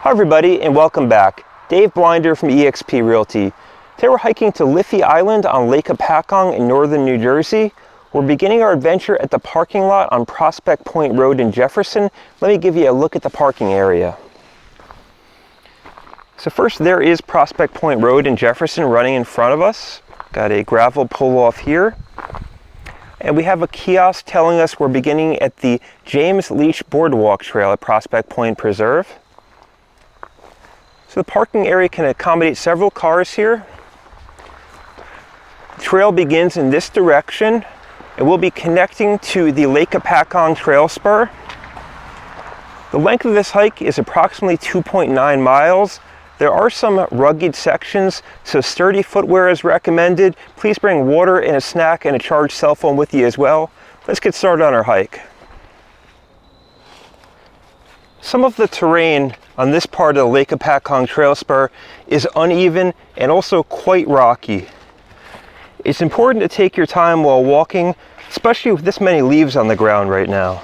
Hi everybody and welcome back. Dave Blinder from eXp Realty. Today we're hiking to Liffy Island on Lake Hopatcong in northern New Jersey. We're beginning our adventure at the parking lot on Prospect Point Road in Jefferson. Let me give you a look at the parking area. So first, there is Prospect Point Road in Jefferson running in front of us. Got a gravel pull-off here. And we have a kiosk telling us we're beginning at the James Leach Boardwalk Trail at Prospect Point Preserve. So the parking area can accommodate several cars here. The trail begins in this direction and we'll be connecting to the Lake Hopatcong Trail Spur. The length of this hike is approximately 2.9 miles. There are some rugged sections, so sturdy footwear is recommended. Please bring water and a snack and a charged cell phone with you as well. Let's get started on our hike. Some of the terrain on this part of the Lake Hopatcong Trail Spur is uneven and also quite rocky. It's important to take your time while walking, especially with this many leaves on the ground right now.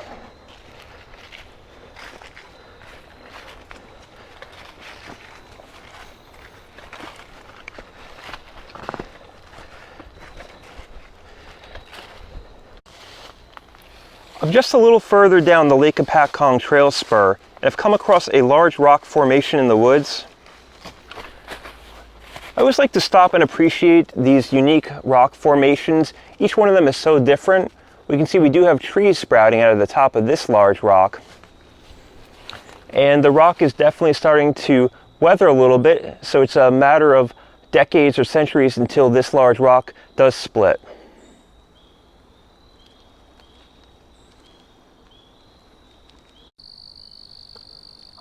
I'm just a little further down the Lake Hopatcong Trail Spur, and I've come across a large rock formation in the woods. I always like to stop and appreciate these unique rock formations. Each one of them is so different. We can see we do have trees sprouting out of the top of this large rock. And the rock is definitely starting to weather a little bit, so it's a matter of decades or centuries until this large rock does split.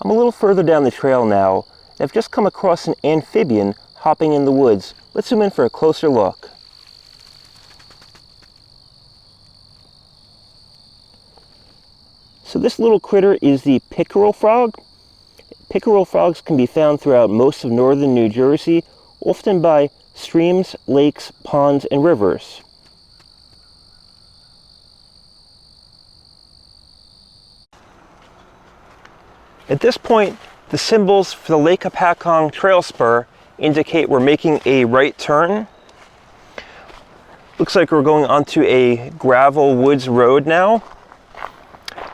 I'm a little further down the trail now, and I've just come across an amphibian hopping in the woods. Let's zoom in for a closer look. So this little critter is the pickerel frog. Pickerel frogs can be found throughout most of northern New Jersey, often by streams, lakes, ponds, and rivers. At this point, the symbols for the Lake Hopatcong Trail Spur indicate we're making a right turn. Looks like we're going onto a gravel woods road now.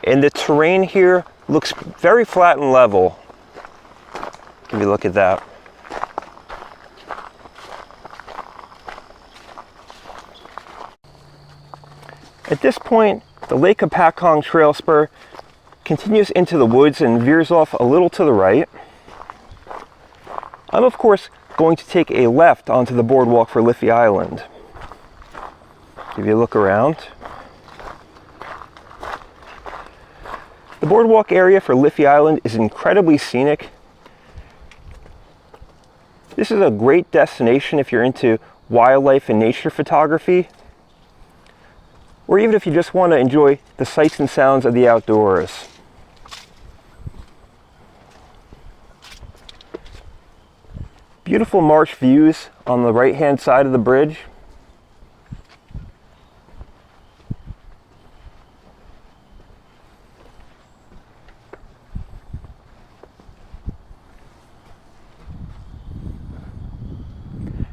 And the terrain here looks very flat and level. Give you a look at that. At this point, the Lake Hopatcong Trail Spur continues into the woods and veers off a little to the right. I'm of course going to take a left onto the boardwalk for Liffy Island. Give you a look around. The boardwalk area for Liffy Island is incredibly scenic. This is a great destination if you're into wildlife and nature photography, or even if you just want to enjoy the sights and sounds of the outdoors. Beautiful marsh views on the right-hand side of the bridge.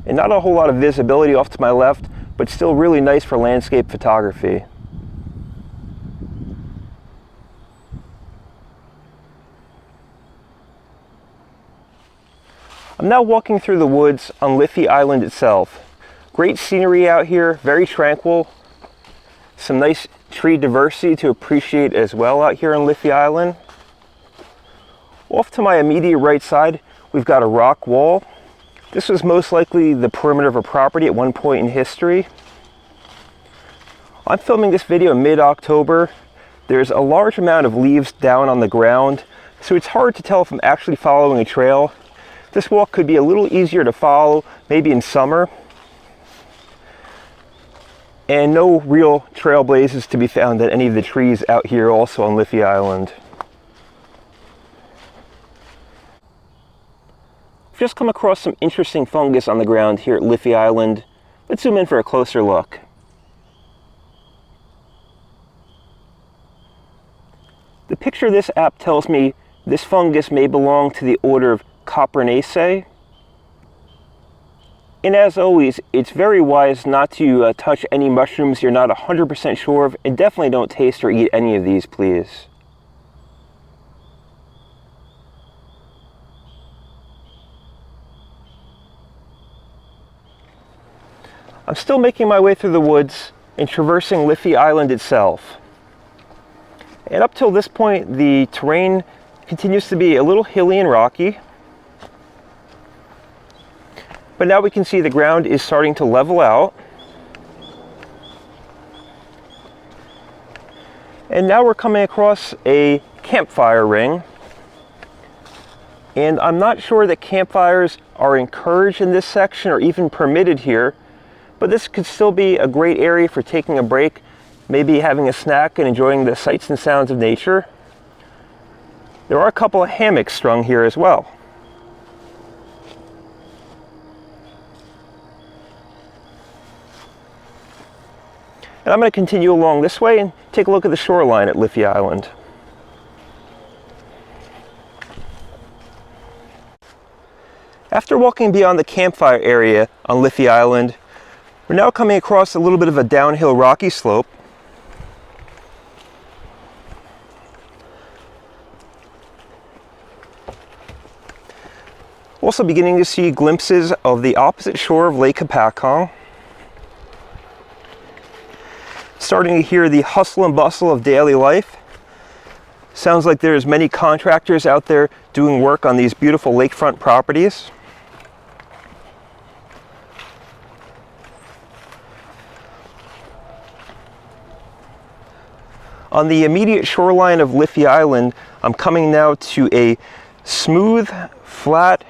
And not a whole lot of visibility off to my left, but still really nice for landscape photography. I'm now walking through the woods on Liffey Island itself. Great scenery out here, very tranquil. Some nice tree diversity to appreciate as well out here on Liffey Island. Off to my immediate right side, we've got a rock wall. This was most likely the perimeter of a property at one point in history. I'm filming this video in mid-October. There's a large amount of leaves down on the ground, so it's hard to tell if I'm actually following a trail. This walk could be a little easier to follow, maybe in summer. And no real trailblazers to be found at any of the trees out here also on Liffey Island. I've just come across some interesting fungus on the ground here at Liffey Island. Let's zoom in for a closer look. The picture this app tells me This fungus may belong to the order of Copernaceae. And as always, it's very wise not to touch any mushrooms you're not 100% sure of, and definitely don't taste or eat any of these, please. I'm still making my way through the woods and traversing Liffey Island itself. And up till this point, the terrain continues to be a little hilly and rocky. But now we can see the ground is starting to level out. And now we're coming across a campfire ring. And I'm not sure that campfires are encouraged in this section or even permitted here, but this could still be a great area for taking a break, maybe having a snack and enjoying the sights and sounds of nature. There are a couple of hammocks strung here as well. And I'm going to continue along this way and take a look at the shoreline at Liffey Island. After walking beyond the campfire area on Liffey Island, we're now coming across a little bit of a downhill rocky slope. Also beginning to see glimpses of the opposite shore of Lake Hopatcong. Starting to hear the hustle and bustle of daily life. Sounds like there's many contractors out there doing work on these beautiful lakefront properties. On the immediate shoreline of Liffey Island, I'm coming now to a smooth, flat,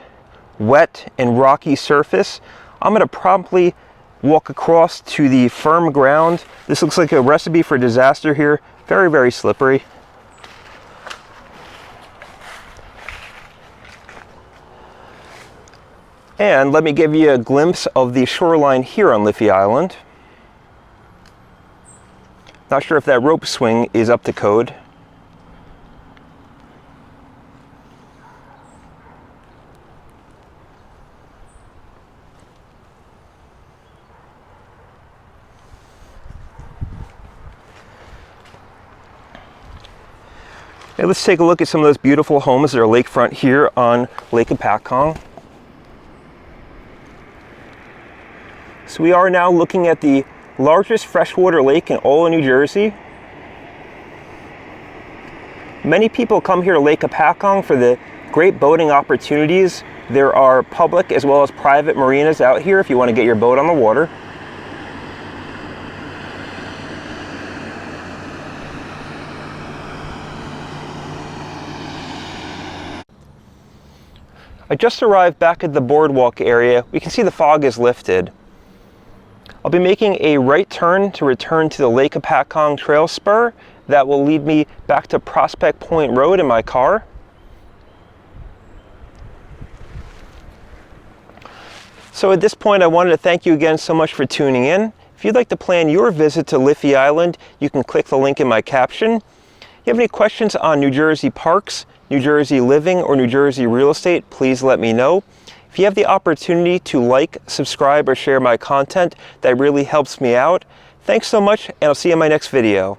wet, and rocky surface. I'm going to promptly walk across to the firm ground. This looks like a recipe for disaster here. Very, very slippery. And let me give you a glimpse of the shoreline here on Liffey Island. Not sure if that rope swing is up to code. Now let's take a look at some of those beautiful homes that are lakefront here on Lake Hopatcong. So we are now looking at the largest freshwater lake in all of New Jersey. Many people come here to Lake Hopatcong for the great boating opportunities. There are public as well as private marinas out here if you want to get your boat on the water. I just arrived back at the boardwalk area. We can see the fog is lifted. I'll be making a right turn to return to the Lake Hopatcong Trail Spur. That will lead me back to Prospect Point Road in my car. So at this point, I wanted to thank you again so much for tuning in. If you'd like to plan your visit to Liffey Island, you can click the link in my caption. If you have any questions on New Jersey parks, New Jersey living, or New Jersey real estate, please let me know. If you have the opportunity to like, subscribe, or share my content, that really helps me out. Thanks so much, and I'll see you in my next video.